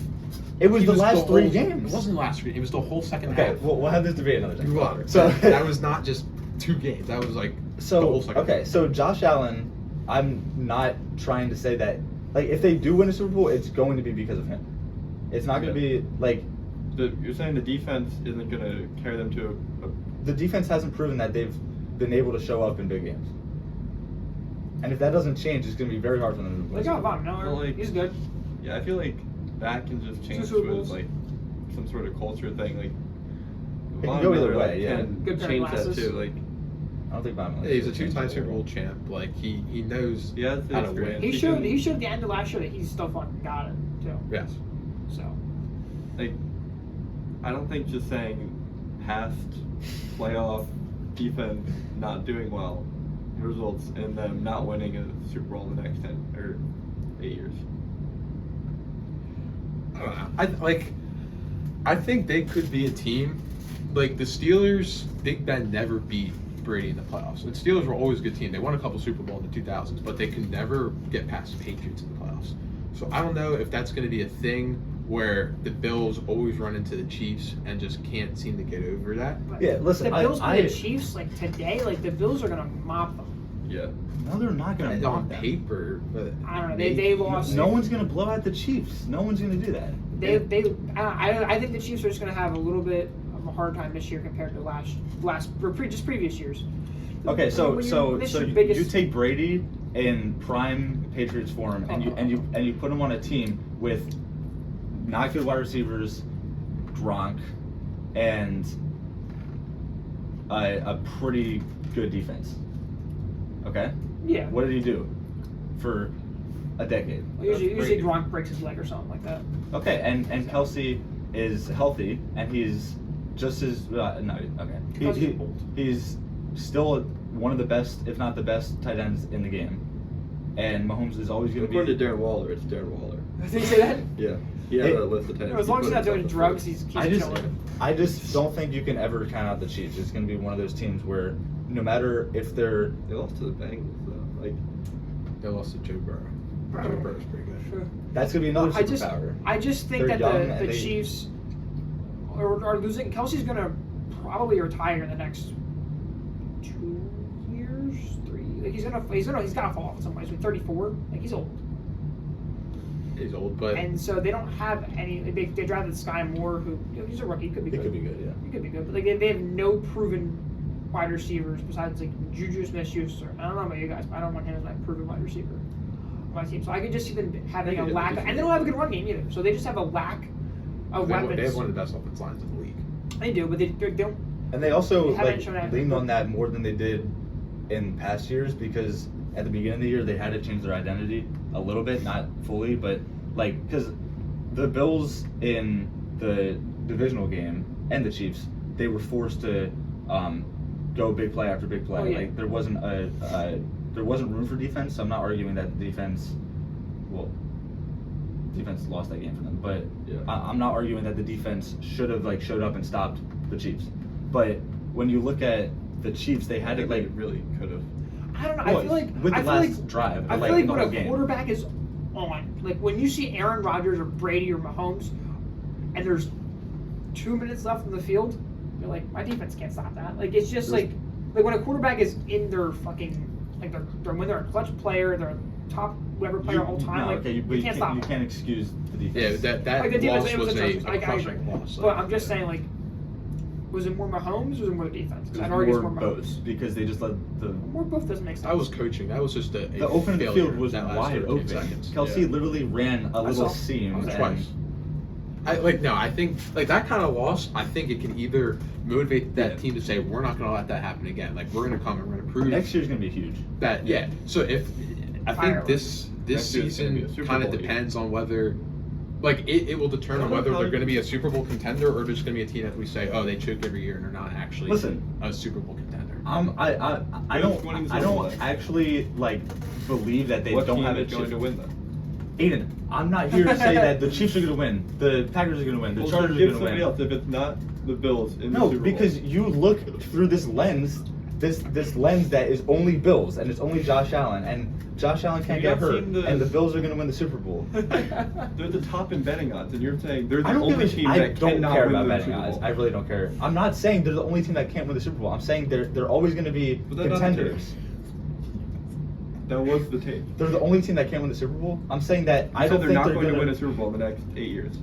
It was He the last whole- 3 games. It wasn't the last 3. It was the whole second Okay, half. we'll have this debate another time. You are. So That was not just 2 games. That was like the whole second okay, half. so Josh Allen, I'm not trying to say that like if they do win a Super Bowl, it's going to be because of him. It's not going to be like You're saying the defense isn't going to carry them to the defense hasn't proven that they've been able to show up in big games. And if that doesn't change, it's going to be very hard for them to win. They got Von Miller. Well, like- He's good. Yeah, I feel like that can just change Super with Bowls. like some sort of culture thing. Like It can Von go either Miller, way, like, yeah. can Good pair of change that glasses. too. Like I don't think Von Miller. Yeah, he's a 2-time Super Bowl champ. Like he knows he has the how to experience. win. He showed at the end of last year that he's still fucking got it too. Yes. So Like I don't think just saying past playoff defense not doing well results in them not winning a Super Bowl in the next 10 or 8 years. I think they could be a team. Like the Steelers, Big Ben never beat Brady in the playoffs. And Steelers were always a good team. They won a couple Super Bowl in the 2000s, but they could never get past the Patriots in the playoffs. So I don't know if that's going to be a thing where the Bills always run into the Chiefs and just can't seem to get over that. but Yeah, listen, the Bills I- play the Chiefs like today. Like the Bills are gonna mop them. Yeah. No, they're not going And to on paper, but I don't know. They lost. No one's going to blow out the Chiefs. No one's going to do that. I think the Chiefs are just going to have a little bit of a hard time this year compared to just previous years. Okay, so When you so miss so your you, biggest- you take Brady in prime Patriots form, and you put him on a team with not good wide receivers, Gronk, and a pretty good defense. Okay, Yeah. what did he do for a decade? Usually Gronk breaks his leg or something like that. Okay, and Kelsey is healthy, and he's just as Kelsey's old. he's still one of the best, if not the best, tight ends in the game. And Mahomes is always going to be. According to Darren Waller, it's Darren Waller. Did he say that? Yeah. He had a list of 10. As long as he's not doing drugs, he's I just chilling. I just don't think you can ever count out the Chiefs. It's going to be one of those teams where no matter if they're They lost to the Bengals though. Like they lost to Joe Burrow. Joe Burrow's pretty good. that's going to be another I just superpower. think They're that young the and they- Chiefs are losing. Kelsey's gonna probably retire in the next 2 years, 3. Like he's gotta fall off at some point. He's 34. Like he's old. He's old, but And so they don't have any. They drafted Sky Moore, who he's a rookie. He could be It good. could be good, yeah. He could be good, but like they have no proven wide receivers besides like Juju Smith-Schuster. I don't know about you guys, but I don't want him as my proven wide receiver on my team. So I could just see them having a They lack, could and they don't have a good run game either. So they just have a lack of weapons. they have one of the best offensive lines in the league. They do, but they don't. And they also They haven't shown anything. leaned on that more than they did in past years because at the beginning of the year they had to change their identity a little bit, not fully, but like because the Bills in the divisional game and the Chiefs, they were forced to go big play after big play. Oh, yeah. Like there wasn't room for defense. So I'm not arguing that the defense lost that game for them, but Yeah. I'm not arguing that the defense should have like showed up and stopped the Chiefs. But when you look at the Chiefs, they had to like really could have. I don't know. Well, I feel like with the I feel last like drive, I like, feel like the when whole a game. quarterback is on, like when you see Aaron Rodgers or Brady or Mahomes, and there's 2 minutes left in the field, you're like, my defense can't stop that. Like it's just like when a quarterback is in their fucking like they're when they're a clutch player, they're top whatever player all time. No, like okay, you can't stop you them. can't excuse the Yeah, defense. that Like the defense, loss it was was atrocious. I a agree. crushing loss. But I'm just saying, like, was it more Mahomes or was it more the defense? 'Cause It was I'd argue it's more more both Mahomes. because they just let the More both doesn't make sense. That was coaching. That was just a the open of the failure field was that last wide 13 open. seconds. Kelsey Yeah. literally ran a little seam I saw. and- Twice. I think like that kind of loss. I think it can either motivate that team to say we're not going to let that happen again. Like we're going to come and we're going to prove Next year's gonna be huge. that. Yeah. So if I think Fireworks. this Next year's gonna be a season Super kind of Bowl year. depends on whether. Like it will determine whether they're going to be a Super Bowl contender or just going to be a team that we say, oh, they choke every year and they're not actually Listen. a Super Bowl contender. I don't actually like believe that they What don't team have a is going chance to win then? Aiden, I'm not here to say that the Chiefs are going to win, the Packers are going to win, the Well, Chargers are give going to somebody win. else if it's not the Bills in the No, Super Bowl. because you look through this lens, this lens that is only Bills and it's only Josh Allen, and Josh Allen can't You're get not hurt, seeing the- and the Bills are going to win the Super Bowl. They're the top in betting odds, and you're saying they're the I don't only give a team I that don't cannot care win about the betting Super odds. Bowl. I really don't care. I'm not saying they're the only team that can't win the Super Bowl. I'm saying they're always going to be But that's not the contenders. case. That was the take. They're the only team that can't win the Super Bowl. I'm saying that I I don't they're think not they're going to gonna win a Super Bowl in the next 8 years.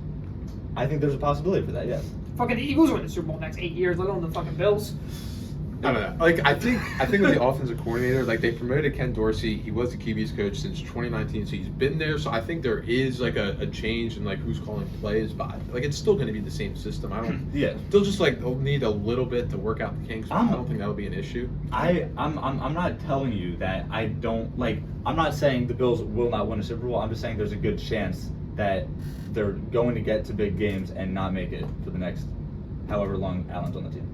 I think there's a possibility for that. Yes. Fucking the Eagles win the Super Bowl next 8 years, let alone the fucking Bills. I don't know. Like I think with the offensive coordinator, like they promoted Ken Dorsey. He was the QB's coach since 2019, so he's been there. So I think there is like a change in like who's calling plays, but like it's still going to be the same system. I don't. Yeah. They'll just like they'll need a little bit to work out the kinks. But I I'm- don't think that'll be an issue. I'm not telling you that I don't like. I'm not saying the Bills will not win a Super Bowl. I'm just saying there's a good chance that they're going to get to big games and not make it for the next however long Allen's on the team.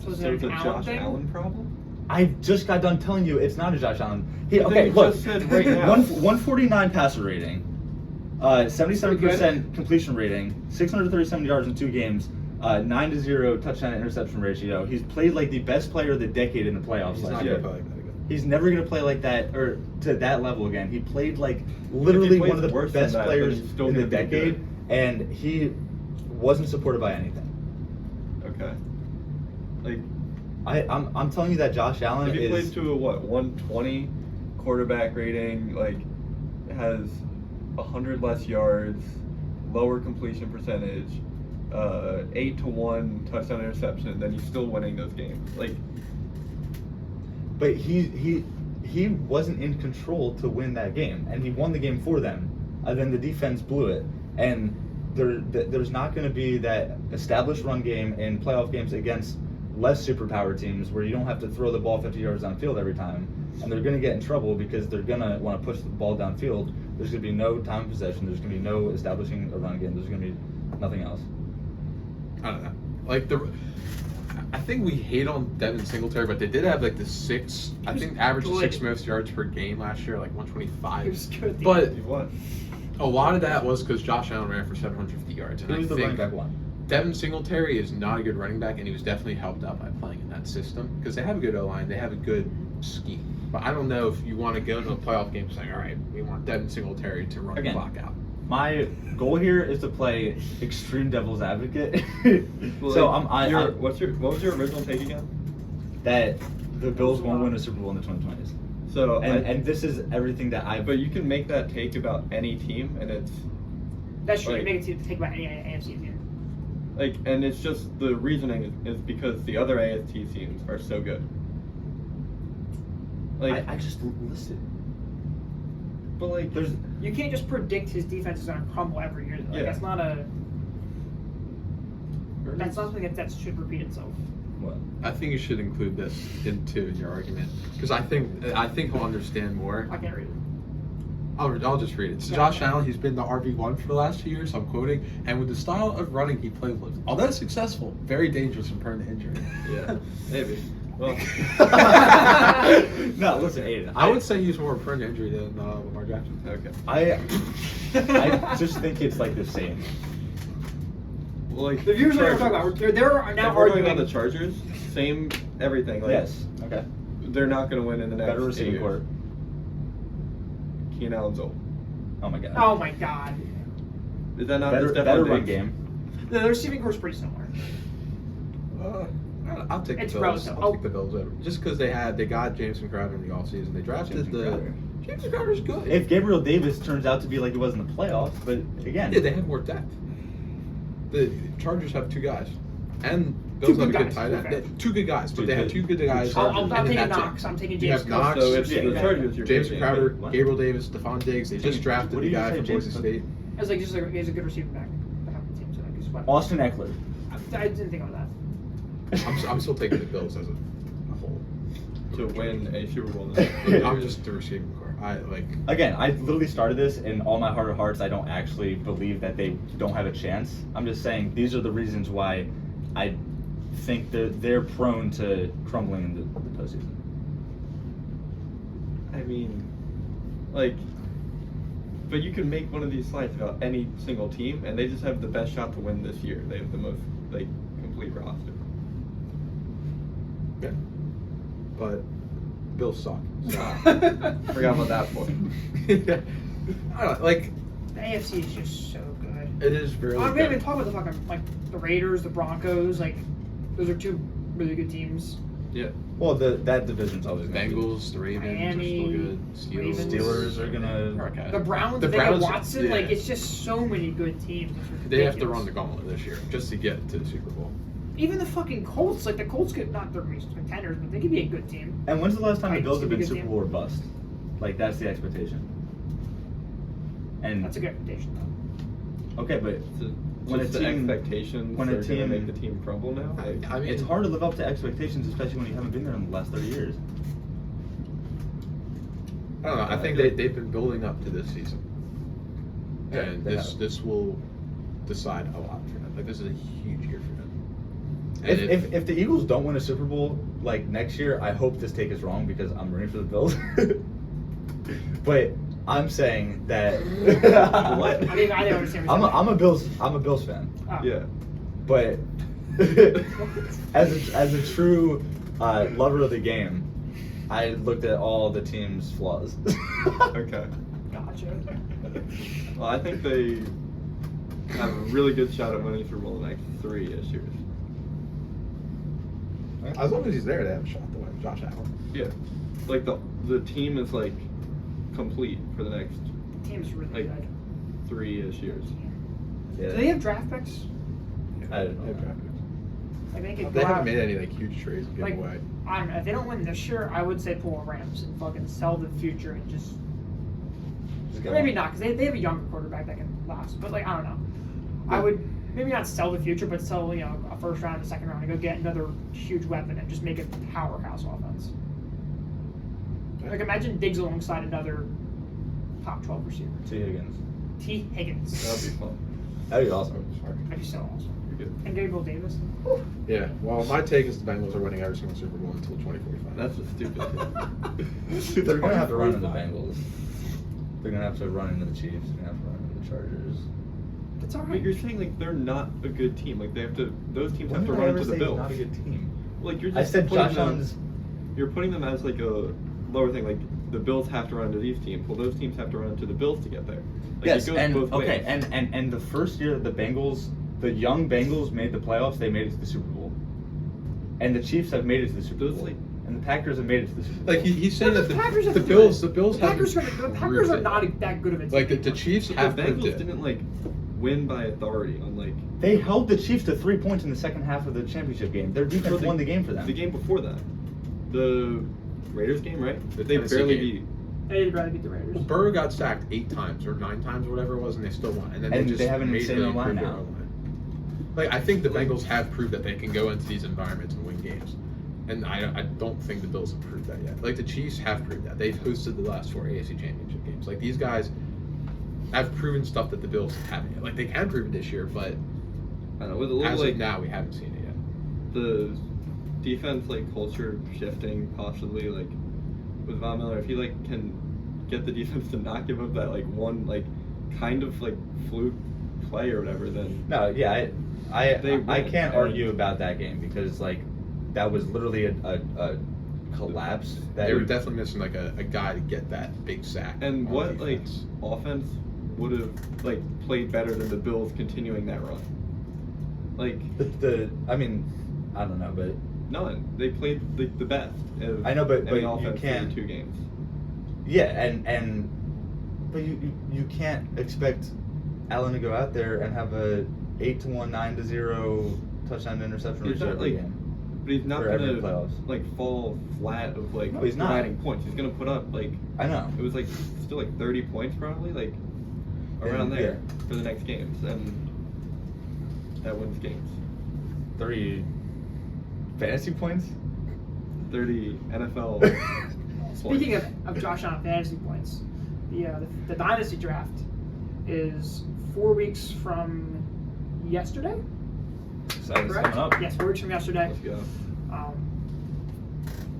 So is So it it's a an Allen Josh thing? Allen problem? I just got done telling you it's not a Josh Allen. But Okay, then you look. just said right now. 149 passer rating, 77% completion rating, 637 yards in 2 games, 9-0 touchdown to interception ratio. He's played like the best player of the decade in the playoffs He's last not year. going to play like that again. He's never going to play like that or to that level again. He played like literally plays one of the worse than best that, players then he's still in the gonna be decade, good. and he wasn't supported by anything. Okay. Like, I'm telling you that Josh Allen if he plays is. to a 120 quarterback rating, like has 100 less yards, lower completion percentage, 8-1 touchdown interception, then he's still winning those games. Like, But he wasn't in control to win that game, and he won the game for them. And then the defense blew it, and there's not going to be that established run game in playoff games against less superpower teams where you don't have to throw the ball 50 yards downfield every time, and they're going to get in trouble because they're going to want to push the ball downfield. There's going to be no time of possession. There's going to be no establishing a run game. There's going to be nothing else. I don't know. Like I think we hate on Devin Singletary, but they did have like the average good. 6 most yards per game last year, like 125. He was good at the But end. he won. a lot of that was because Josh Allen ran for 750 yards, and Who I was the running think back one? Devin Singletary is not a good running back, and he was definitely helped out by playing in that system because they have a good O-line, they have a good scheme. But I don't know if you want to go into a playoff game saying, all right, we want Devin Singletary to run Again. the clock out. My goal here is to play extreme devil's advocate. Well, So like, what was your original take again? that the Bills won't win a Super Bowl in the 2020s. So And this is everything that I. but you can make that take about any team, and it's That's true. Like- You make it to take about any AFC team. like, and it's just the reasoning is because the other AFC teams are so good. Like, I just listed. but like, There's You can't just predict his defense is going to crumble every year. Like, Yeah. that's not something that should repeat itself. what? I think you should include this into your argument because I think he'll understand more. I can't read it. I'll just read it. So Yeah. Josh Allen, he's been the RB1 for the last 2 years, I'm quoting, and with the style of running he plays with, although successful, very dangerous and prone to injury. yeah, maybe. Well, No, listen, Aiden. I would say he's more prone to injury than Lamar Jackson. okay. I just think it's like the same. Well, like The viewers know what we're Chargers. talking about. They're now If we're talking arguing. about the Chargers, same everything. Like, Yes. Okay. they're not going to win in the next Better 8 receiving years. court. Keenan Allen's old. Oh my god. Oh my god. Is that not Better Stephon run Diggs? game. The receiving core's pretty similar. I'll take It's the Bills. relative. I'll take the Bills over. Just because they got Jameson Crowder in the offseason. They drafted Jameson Crowder's good. If Gabriel Davis turns out to be like he was in the playoffs, but again, Yeah, they have more depth. The Chargers have 2 guys. And Two Bills have a good good guys, tight to end. be fair. 2 good guys, but Two they have good- 2 good guys. Chargers. I'm and not then taking that's it. Knox. I'm taking You James have Knox, So it's Cook. the Chargers. You're Jameson picking. Crowder, What? Gabriel Davis, Stephon Diggs. They just drafted What the did you guy say, from James Boise Cook? State. It's like just he's a good receiving back. To have the team, so like he's what? Austin Eckler. I didn't think about that. I'm still taking the Bills as a whole. To win a Super Bowl. I'm just the receiving core. Again, I literally started this in all my heart of hearts. I don't actually believe that they don't have a chance. I'm just saying these are the reasons why I think that they're prone to crumbling in the postseason. I mean, like, but you can make one of these slides about any single team, and they just have the best shot to win this year. They have the most like complete roster. Yeah. But Bills suck. So. Forgot about that point. I don't know, like The AFC is just so good. it is really. I'm good. not even talking about the fucking like the Raiders, the Broncos. Like those are two really good teams. Yeah. Well, that division's always The gonna be- Bengals, the Ravens Miami, are still good. Steelers, Ravens. Steelers are gonna. Okay. The Browns, The if they get Browns, Watson, yeah. like it's just so many good teams. It's They have to ridiculous. run the gauntlet this year just to get to the Super Bowl. Even the fucking Colts, like the Colts could not they're contenders, but they could be a good team. And when's the last time the Titans Bills have could be been a good Super team. Bowl or bust? Like that's the expectation. And That's a good expectation, though. okay, but when a Just the team- expectations when a are gonna team- make the team crumble now. Like, I mean, it's hard to live up to expectations, especially when you haven't been there in the last 30 years. I don't know. I think they've been building up to this season, Yeah, and they this have. this will decide a lot for them. Like this is a huge year for them. And If the Eagles don't win a Super Bowl like next year, I hope this take is wrong because I'm rooting for the Bills. But I'm saying that what? I mean, I don't understand what I'm you're a Bills fan. Oh. yeah. But as a true lover of the game, I looked at all the team's flaws. Okay. Gotcha. Well, I think they have a really good shot at winning Super Bowl in the next 3-ish years. as long as he's there, they have a shot to win. Josh Allen. Yeah. Like the team is like complete for the next The team's really like good. 3-ish years. Yeah. Do they have draft picks? I don't They have know. draft picks. Like they could They go haven't out- made any like huge trades to give like, away. I don't know. If they don't win this year, I would say pull a Rams and fucking sell the future and just. Just get Maybe one. not, because they have a younger quarterback that can last. But like I don't know. I would maybe not sell the future, but sell a first round, a second round, and go get another huge weapon and just make a powerhouse offense. Like imagine Diggs alongside another top 12 receiver. T. Higgins. T. Higgins. That'd be fun. That'd be awesome. That'd be so awesome. You're good. And Gabriel Davis. Yeah. Well, my take is the Bengals are winning every single Super Bowl until 2045. That's a stupid. They're gonna have to run into the Bengals. They're gonna have to run into the Chiefs. They're gonna have to run into the Chargers. That's all But right. you're saying like they're not a good team. Like they have to. Those teams When have to did I run ever into the say Bills. not a good team? Like you're just. I said putting Josh them- Allen's. You're putting them as like a lower thing. Like the Bills have to run into these teams. Well, those teams have to run into the Bills to get there. Like, Yes, it goes and both okay, ways. and the first year that the young Bengals made the playoffs, they made it to the Super Bowl. And the Chiefs have made it to the Super Those, Bowl. like- And the Packers have made it to the Super Bowl. Like he's saying But that Packers have the to do Bills, it. the Bills The haven't Packers proved are it. not that good of a team. Like the Chiefs The have proved Bengals it. didn't like win by authority on like They held the Chiefs to 3 points in the second half of the championship game. Their defense won the game for them. The game before that, the Raiders game, right? The They Tennessee barely game. They'd rather beat the Raiders. Well, Burrow got sacked 8 times or 9 times or whatever it was, and they still won. And then And they just they have an made insane really O-line improve their now. O-line. Like I think the Bengals have proved that they can go into these environments and win games, and I don't think the Bills have proved that yet. Like the Chiefs have proved that they've hosted the last 4 AFC Championship games. Like these guys have proven stuff that the Bills haven't yet. Like they can prove it this year, but I don't know, with a little as like of now we haven't seen it yet. the defense like culture shifting possibly like with Von Miller, if he like can get the defense to not give up that like one like kind of like fluke play or whatever, then No, yeah, They I win. can't argue about that game because like that was literally a collapse. That They were definitely missing like a guy to get that big sack. and on what like defense. offense would have like played better than the Bills continuing that run? Like I mean, I don't know, but none. They played the best. Of I know, but any you offense can't- in the 2 games. yeah, and but you can't expect Allen to go out there and have a 8-1, 9-0 touchdown to interception He's ratio not, every like, game. But he's not For every gonna playoffs. like fall flat of like No, he's not. providing points. He's gonna put up like I know. it was like still like 30 points probably like around Yeah. there for the next games, and that wins games. 30 fantasy points. 30 NFL. Speaking of Josh Allen fantasy points, the dynasty draft is 4 weeks from yesterday. excited. It's correct? coming up. Yes, 4 weeks from yesterday. Let's go.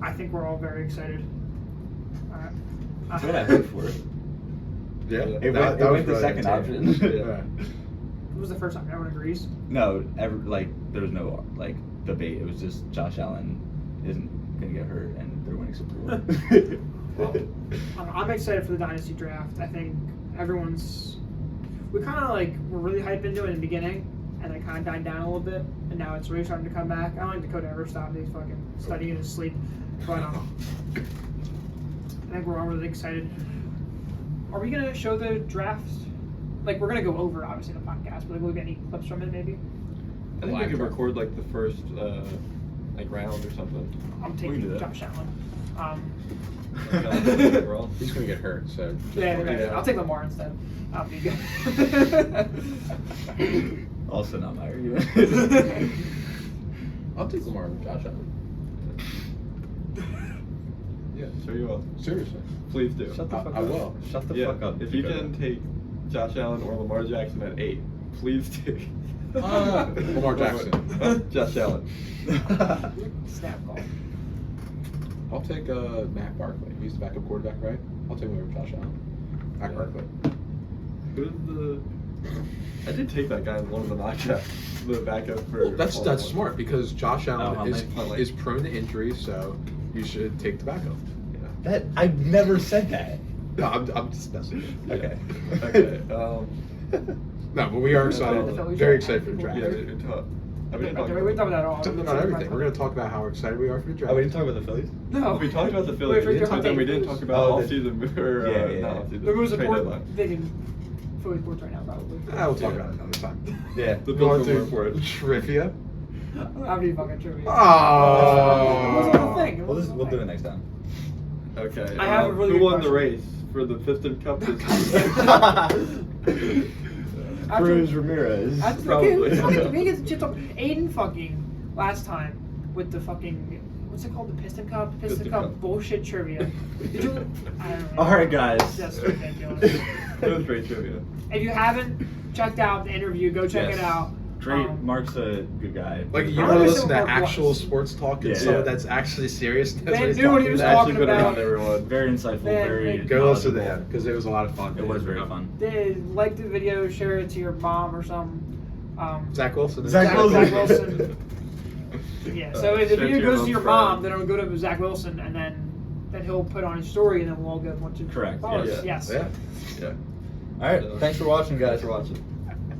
I think we're all very excited. That's what I hoped for. Yeah, It went the second option. Yeah. What was the first time? Everyone agrees? No, there was no debate. It was just Josh Allen isn't gonna get hurt, and they're winning Super Bowl. I'm excited for the Dynasty Draft. I think we kind of were really hyped into it in the beginning, and it kind of died down a little bit, and now it's really starting to come back. I don't think Dakota ever stopped. He's fucking studying in his sleep. But I think we're all really excited. Are we going to show the draft? We're going to go over, obviously, the podcast, but will we get any clips from it, maybe? I think we could record the first round or something. I'm We can do taking that. Josh Allen. He's gonna get hurt, so. Yeah, I'll take Lamar instead. I'll be good. Also not my argument. I'll take Lamar with Josh Allen. Yeah, Sure you will. seriously. Please do. Shut the fuck I up. will. Shut the Yeah, fuck up. if you Dakota. can take Josh Allen or Lamar Jackson at 8, please do. Lamar Jackson. Josh Allen. Snap call. I'll take Matt Barkley. He's the backup quarterback, right? I'll take him over Josh Allen. Matt Yeah. Barkley. Who's the? I did take that guy in one of the mock drafts, the backup for. That's smart because Josh Allen how is many- is prone to injury, so you should take the backup. Yeah. That I never said that. No, I'm just messing with you. Okay. Okay. No, but we are excited. Very excited for the draft. Yeah, we talk. I mean, We talked about that all. Talking about everything. We're going to talk about how excited we are for the draft. Oh, we didn't talk about the Phillies? No. We talked about the Wait Phillies, for your but then we didn't Phillies. talk about Oh, off the- season or Yeah. not off season. There was a trade board deadline. they can Philly sports right now, probably. We'll talk about it another time. Yeah. The You want Bills to will do work for it. trivia? I don't have any fucking trivia. Oh. It wasn't a thing. It We'll wasn't a do it thing. next time. Okay. I have a really who good won the question. race for the Piston Cup this season? Cruz Ramirez. That's Probably. Aiden fucking last time with the fucking what's it called, the Piston Cup Cup. bullshit trivia. Did you? I don't know. All right, guys. That's ridiculous. It was great trivia. If you haven't checked out the interview, go check Yes. it out. Great. Mark's a good guy. Like, you I want to understand listen to what Mark actual was. sports talk and Yeah. someone that's actually serious? That's Man what he's knew what he talking was about. talking Actually, been about. around everyone. Very insightful. Man, Very. Go listen to knowledgeable. him because it was a lot of fun. It was very fun. Like the video, share it to your mom or something. Zach Wilson. Zach Wilson. Wilson. Yeah. So if the Share it video to your goes to your mom's mom, friend. then it'll go to Zach Wilson, and then he'll put on his story, and then we'll all get a bunch of Correct, followers. yes. Yes. Yeah. Yeah. All right. Thanks for watching, guys. Thanks for watching.